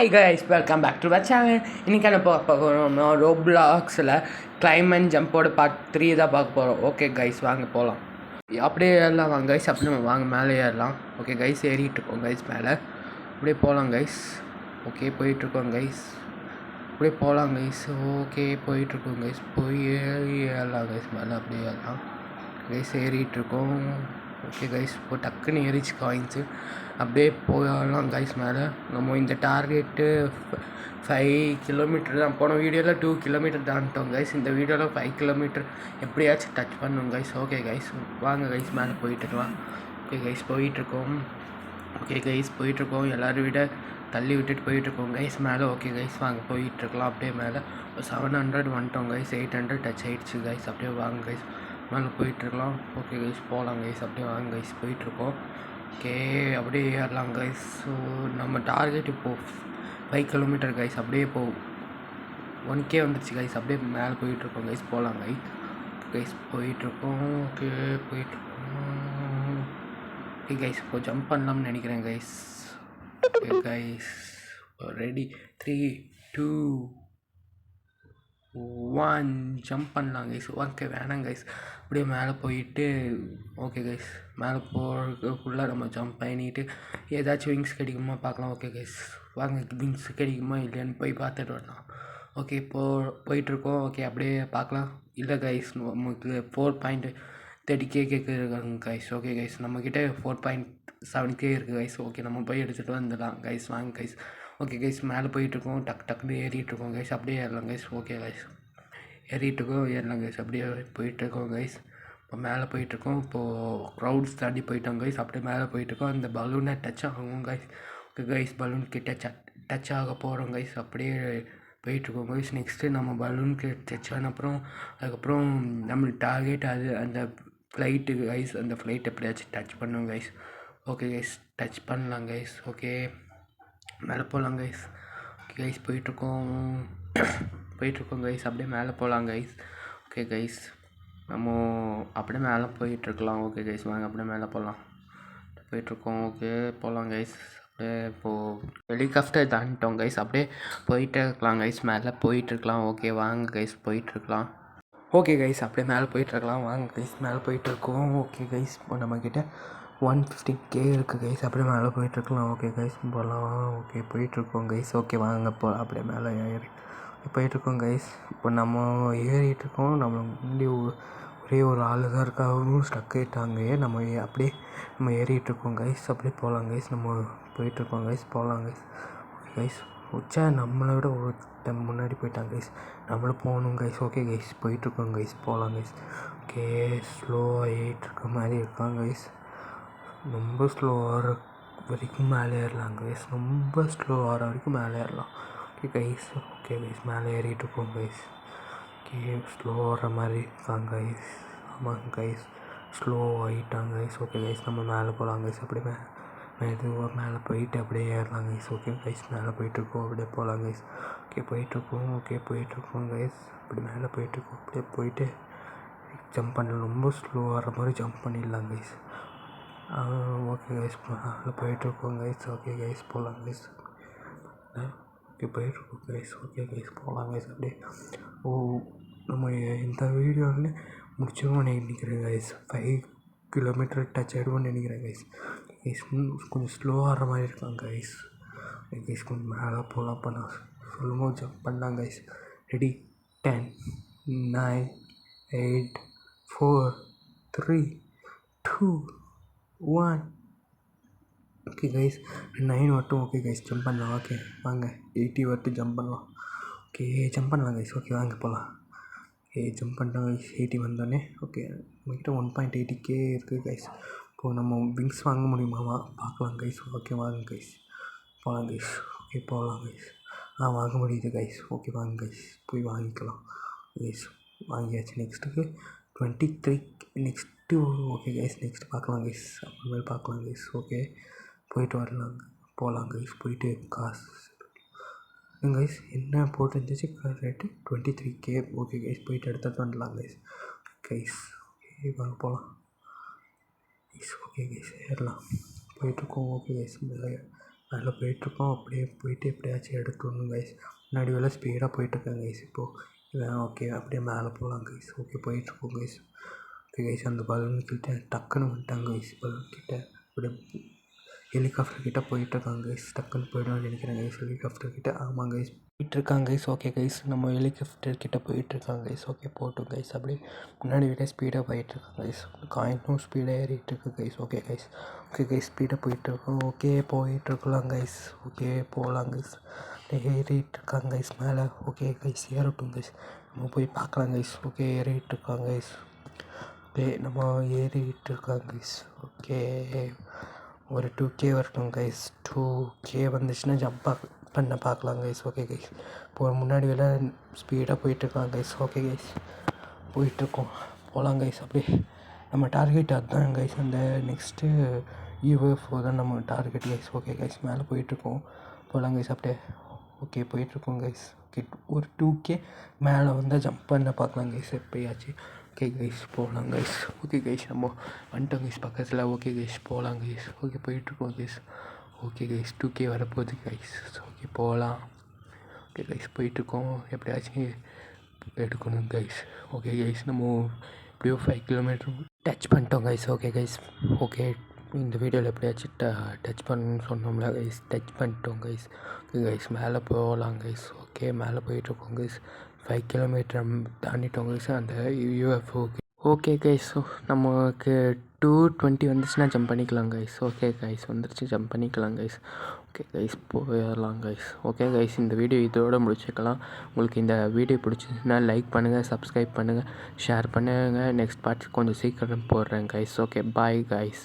Hi guys, welcome back to the channel. இன்றைக்கி என்ன பார்க்க போகிறோம்னா ரோப்ளாக்ஸில் கிளைமேட் ஜம்போட பார்ட் 3 தான் பார்க்க போகிறோம். ஓகே கைஸ், வாங்க போகலாம். அப்படியே ஏறலாம் வாங்க கைஸ். அப்படி நம்ம வாங்க மேலே ஏறலாம். ஓகே கைஸ், ஏறிட்டுருக்கோம் கைஸ் மேலே. அப்படியே போகலாம் கைஸ். ஓகே போயிட்டுருக்கோம் கைஸ். அப்படியே போகலாம் கைஸ். ஓகே போயிட்டுருக்கோம் கைஸ். போய் ஏறலாம் கைஸ் மேலே. அப்படியே ஏறலாம் கைஸ். ஏறிட்டுருக்கோம். ஓகே கைஸ், இப்போ டக்குன்னு ஏறிச்சு காயின்ஸு. அப்படியே போகலாம் கைஸ் மேலே. நம்ம இந்த டார்கெட்டு 5 கிலோமீட்டர் தான். போன வீடியோவில் 2 கிலோமீட்டர் தாண்டிட்டோம் கைஸ். இந்த வீடியோவில் 5 கிலோமீட்டர் எப்படியாச்சும் டச் பண்ணும் கைஸ். ஓகே கைஸ், வாங்க கைஸ் மேலே போயிட்டுருக்கலாம். ஓகே கைஸ், போயிட்டுருக்கோம். ஓகே கைஸ், போயிட்டுருக்கோம். எல்லோரும் விட தள்ளி விட்டுட்டு போயிட்டுருக்கோம் கைஸ் மேலே. ஓகே கைஸ், வாங்க போயிட்டுருக்கலாம். அப்படியே மேலே 700 வந்துட்டோம் கைஸ். 800 டச் ஆகிடுச்சு கைஸ். அப்படியே வாங்க கைஸ் மேலே போயிட்டுருக்கலாம். ஓகே கைஸ், போகலாம் கைஸ். அப்படியே வாங்க கைஸ், போயிட்டுருக்கோம். ஓகே, அப்படியே ஏறலாம் கைஸ். ஸோ நம்ம டார்கெட் இப்போது 5 கிலோமீட்டர் கைஸ். அப்படியே இப்போது 1K வந்துடுச்சு கைஸ். அப்படியே மேலே போயிட்டுருக்கோம் கைஸ். போகலாம் கைஸ். கைஸ் போயிட்டுருக்கோம். ஓகே போயிட்டுருக்கோம். ஓகே கைஸ், இப்போ ஜம்ப் பண்ணலாம்னு நினைக்கிறேன் guys. Okay guys, ready 3 2 1 jump பண்ணலாம் கைஸ். ஓகே வேணாம் கைஸ். அப்படியே மேலே போயிட்டு ஓகே கைஸ், மேலே போகிறதுக்குள்ளே நம்ம ஜம்ப் பண்ணிட்டு ஏதாச்சும் விங்ஸ் கிடைக்குமா பார்க்கலாம். ஓகே கைஸ், வாங்க விங்ஸ் கிடைக்குமா இல்லையான்னு போய் பார்த்துட்டு வரலாம். ஓகே போயிட்டுருக்கோம். ஓகே அப்படியே பார்க்கலாம். இல்லை கைஸ், நமக்கு 4.30K கேட்குறாங்க கைஸ். ஓகே கைஸ், நம்மக்கிட்ட 4.7K இருக்குது கைஸ். ஓகே, நம்ம போய் எடுத்துகிட்டு வந்துடலாம் கைஸ். வாங்க கைஸ். ஓகே கைஸ், மேலே போயிட்டுருக்கோம். டக்குன்னு ஏறிட்டுருக்கோம் கைஸ். அப்படியே ஏறலாம் கைஸ். ஓகே கைஸ், ஏறலாம் கைஸ். அப்படியே போயிட்டுருக்கோம் கைஸ். இப்போ மேலே போயிட்டுருக்கோம். இப்போது க்ரௌட்ஸ் தாண்டி போயிட்டோம் கைஸ். அப்படியே மேலே போயிட்டுருக்கோம். அந்த பலூனை டச் ஆகும் கைஸ். ஓகே கைஸ், பலூன் கிட்ட டச் ஆக போகிறோம் கைஸ். அப்படியே போயிட்டுருக்கோம் கைஸ். நெக்ஸ்ட்டு நம்ம பலூனுக்கு டச் ஆன அதுக்கப்புறம் நம்மளுக்கு டார்கெட் அது அந்த ஃப்ளைட்டு கைஸ். அந்த ஃப்ளைட் எப்படியாச்சும் டச் பண்ணுவோம் கைஸ். ஓகே கைஸ், டச் பண்ணலாம் கைஸ். ஓகே, மேலே போகலாம் கைஸ். ஓகே கைஸ், போயிட்டுருக்கோம் கைஸ். அப்படியே மேலே போகலாம் கைஸ். ஓகே கைஸ், நம்ம அப்படியே மேலே போயிட்டுருக்கலாம். ஓகே கைஸ், வாங்க அப்படியே மேலே போயிட்டுருக்கோம். ஓகே போகலாம் கைஸ். அப்படியே இப்போது ஹெலிகாப்டர் தாண்டிட்டோம் கைஸ். அப்படியே போயிட்டே இருக்கலாம் கைஸ். மேலே போயிட்டுருக்கலாம். ஓகே வாங்க கைஸ், போயிட்டுருக்கலாம். ஓகே கைஸ், அப்படியே மேலே போயிட்டுருக்கலாம். வாங்க கைஸ், மேலே போயிட்டுருக்கோம். ஓகே கைஸ், இப்போ நம்மக்கிட்ட 150K இருக்குது கைஸ். அப்படியே மேலே போயிட்டுருக்கலாம். ஓகே கைஸ், போகலாம். ஓகே போயிட்டுருக்கோம் கைஸ். ஓகே வாங்க போகலாம். அப்படியே மேலே ஏறி போயிட்டுருக்கோம் கைஸ். இப்போ நம்ம ஏறிட்டுருக்கோம். நம்ம முன்னாடி ஒரே ஒரு ஆள் தான் இருக்காவும் ஸ்டக் ஆகிட்டாங்க. நம்ம அப்படியே நம்ம ஏறிட்டுருக்கோம் கைஸ். அப்படியே போகலாம் கைஸ். நம்ம போயிட்டுருக்கோம் கைஸ். போகலாம் கைஸ். ஓகே கைஸ், நம்மளை விட ஒருத்தன் முன்னாடி போயிட்டாங்க கைஸ். நம்மளும் போகணும் கைஸ். ஓகே கைஸ், போயிட்டுருக்கோம் கைஸ். போகலாம் கைஸ். ஓகே, ஸ்லோவாக ஏறிட்டுருக்க மாதிரி இருக்காங்க கைஸ். ரொம்ப ஸ்லோவாகிற வரைக்கும் மேலே ஏறலாம் கைஸ். ரொம்ப ஸ்லோவாகிற வரைக்கும் மேலே ஏறலாம். Okay guys. ஓகே கைஸ், மேலே ஏறிட்டுருக்கோம் கைஸ். ஓகே, ஸ்லோவாகிற மாதிரி இருக்காங்க கைஸ். ஆமாங்க கைஸ், ஸ்லோ ஆகிட்டாங்க கைஸ். ஓகே கைஸ், நம்ம மேலே போகலாம் கைஸ். அப்படியே மெதுவாக மேலே போயிட்டு அப்படியே ஏறலாம் கைஸ். ஓகே கைஸ், மேலே போயிட்டுருக்கோம். அப்படியே போகலாம் கைஸ். ஓகே போயிட்டுருக்கோம். ஓகே போயிட்டுருக்கோம் கைஸ். அப்படி மேலே போயிட்டுருக்கோம். அப்படியே போயிட்டு ஜம்ப் பண்ணலாம். ரொம்ப ஸ்லோவாகிற மாதிரி ஜம்ப் பண்ணிடலாம் கைஸ். ஓகே கைஸ், மேலே போயிட்டுருக்கோம் கைஸ். ஓகே கைஸ், போகலாம் கைஸ். ஓகே போயிட்டுருக்கோம் கைஸ். ஓகே கைஸ், போகலாம் கைஸ். அப்படியே நம்ம இந்த வீடியோவில் முடிச்சிடுவோம்னு நினைக்கிறேன் கைஸ். 5 கிலோமீட்டர் டச் ஆகிடுவோம்னு நினைக்கிறேன் கைஸ். கைஸ் கொஞ்சம் ஸ்லோவாகிற மாதிரி இருக்காங்க கைஸ். கைஸ் கொஞ்சம் மேலே போகலாம். அப்போ நான் சொல்லும்போது ஜம்ப் பண்ணலாம் கைஸ். ரெடி 10 9 8 4 3 2 1. ஓகே கைஸ், 9 வரட்டும். ஓகே கைஸ், ஜம்ப் பண்ணலாம். ஓகே வாங்க 80 வரட்டும். ஜம்ப் பண்ணலாம். ஓகே ஜம்ப் பண்ணலாம் கைஸ். ஓகே வாங்க போகலாம். ஓகே ஜம்ப் பண்ணிட்டோம் கைஸ். 80 வந்தோடனே ஓகே நம்மக்கிட்ட 1.80K இருக்குது கைஸ். இப்போது நம்ம விங்ஸ் வாங்க முடியுமா பார்க்கலாம் கைஸ். ஓகே வாங்க கைஸ், போகலாம் கைஸ். ஓகே போகலாம் கைஸ். வாங்க முடியுது கைஸ். ஓகே வாங்க கைஸ், போய் வாங்கிக்கலாம் கைஸ். வாங்கியாச்சு. நெக்ஸ்ட்டுக்கு 23 நெக்ஸ்ட்டு. ஓகே கைஸ், நெக்ஸ்ட் பார்க்கலாம் கைஸ். அப்புறமேல் பார்க்கலாம் கைஸ். ஓகே போயிட்டு வரலாம். போகலாம் கைஸ். போயிட்டு காசு கைஸ் என்ன போட்டுருந்துச்சு ரேட்டு 23K. ஓகே கைஸ், போயிட்டு எடுத்துகிட்டு வந்துடலாம் கைஸ். கைஸ் ஓகே வாங்க போகலாம் கைஸ். ஓகே கைஸ், ஏறலாம். போயிட்டுருக்கோம். ஓகே கைஸ், மேலே மேலே போயிட்டுருக்கோம். அப்படியே போயிட்டு எப்படியாச்சும் எடுத்துடணும் கைஸ். முன்னாடி வேலை ஸ்பீடாக போயிட்டுருக்கேன் கைஸ். இப்போது ஓகே அப்படியே மேலே போகலாம் கைஸ். ஓகே போயிட்டுருக்கோம் கைஸ். ஓகே கைஸ் அந்த பலூன் கிட்டே டக்குன்னு வந்துட்டாங்க கைஸ். பலூன் கிட்டே அப்படியே ஹெலிகாப்டர் கிட்டே போயிட்டுருக்காங்க கைஸ். டக்குன்னு போய்டுவான்னு நினைக்கிறேன் கைஸ் ஹெலிகாப்டர் கிட்டே. ஆமாம் கைஸ் போயிட்டுருக்காங்க கைஸ். ஓகே கைஸ் நம்ம ஹெலிகாப்டர் கிட்டே போயிட்டுருக்காங்க கைஸ். ஓகே போட்டும் கைஸ். அப்படியே முன்னாடி விட ஸ்பீடாக போயிட்டுருக்காங்க கைஸ். காயினும் ஸ்பீடாக ஏறிட்டுருக்கு guys. Okay guys. Okay guys ஸ்பீடாக போயிட்டுருக்கோம். ஓகே போயிட்டுருக்கலாம் கைஸ். ஓகே போகலாம் கைஸ். ஏறிட்டுருக்காங்க கைஸ் மேலே. ஓகே கைஸ் ஏறட்டும் கைஸ். நம்ம போய் பார்க்கலாம் கைஸ். ஓகே ஏறிட்டுருக்காங்க கைஸ். ஓகே நம்ம ஏறிட்டுருக்காங்க கைஸ். ஓகே ஒரு 2K வரட்டும் கைஸ். 2K வந்துச்சுன்னா ஜம்ப் பண்ண பார்க்கலாம் கைஸ். ஓகே கைஸ் இப்போ முன்னாடி வேலை ஸ்பீடாக போயிட்டுருக்காங்க கைஸ். ஓகே கைஸ் போயிட்டுருக்கோம். போகலாம் கைஸ். அப்படியே நம்ம டார்கெட் அதுதான் கைஸ். அந்த நெக்ஸ்ட்டு UFO தான் நம்ம டார்கெட் கைஸ். ஓகே கைஸ் மேலே போயிட்டுருக்கோம். போகலாம் கைஸ் அப்படியே. ஓகே போயிட்டுருக்கோம் கைஸ். ஓகே ஒரு 2K மேலே வந்தால் ஜம்ப் பண்ண பார்க்கலாம் கைஸ் எப்போயாச்சும். ஓகே கைஸ் போகலாம் கைஸ். ஓகே கைஸ் நம்ம வந்துட்டோம் கைஸ் பக்கத்தில். ஓகே கைஸ் போகலாம் கைஸ். ஓகே போயிட்டுருக்கோம் கைஸ். ஓகே கைஸ் 2K வரப்போகுது கைஸ். ஓகே போகலாம். ஓகே கைஸ் போயிட்டுருக்கோம். எப்படியாச்சும் எடுக்கணும் கைஸ். ஓகே கைஸ் நம்ம எப்படியோ 5 கிலோமீட்டர் டச் பண்ணிட்டோம் கைஸ். ஓகே கைஸ் ஓகே இந்த வீடியோவில் எப்படியாச்சும் டச் பண்ணணும்னு சொன்னோம்ல கைஸ். டச் பண்ணிட்டோம் கைஸ். ஓகே கைஸ் மேலே போகலாம் கைஸ். ஓகே மேலே போயிட்டுருக்கோம் கைஸ். 5 கிலோமீட்டர் தாண்டிட்டோம் கைஸ் அந்த UFO. ஓகே கைஸ் ஸோ நமக்கு 220 வந்துச்சுன்னா ஜம்ப் பண்ணிக்கலாம் கைஸ். ஓகே கைஸ் வந்துருச்சு ஜம்ப் பண்ணிக்கலாம் கைஸ். ஓகே கைஸ் போயிடலாம் கைஸ். ஓகே கைஸ் இந்த வீடியோ இதோட முடிச்சுக்கலாம். உங்களுக்கு இந்த வீடியோ பிடிச்சிருந்துச்சுன்னா லைக் பண்ணுங்கள், சப்ஸ்கிரைப் பண்ணுங்கள், ஷேர் பண்ணுங்கள். நெக்ஸ்ட் பார்ட் கொஞ்சம் சீக்கிரம் போடுறேன் கைஸ். Okay bye guys.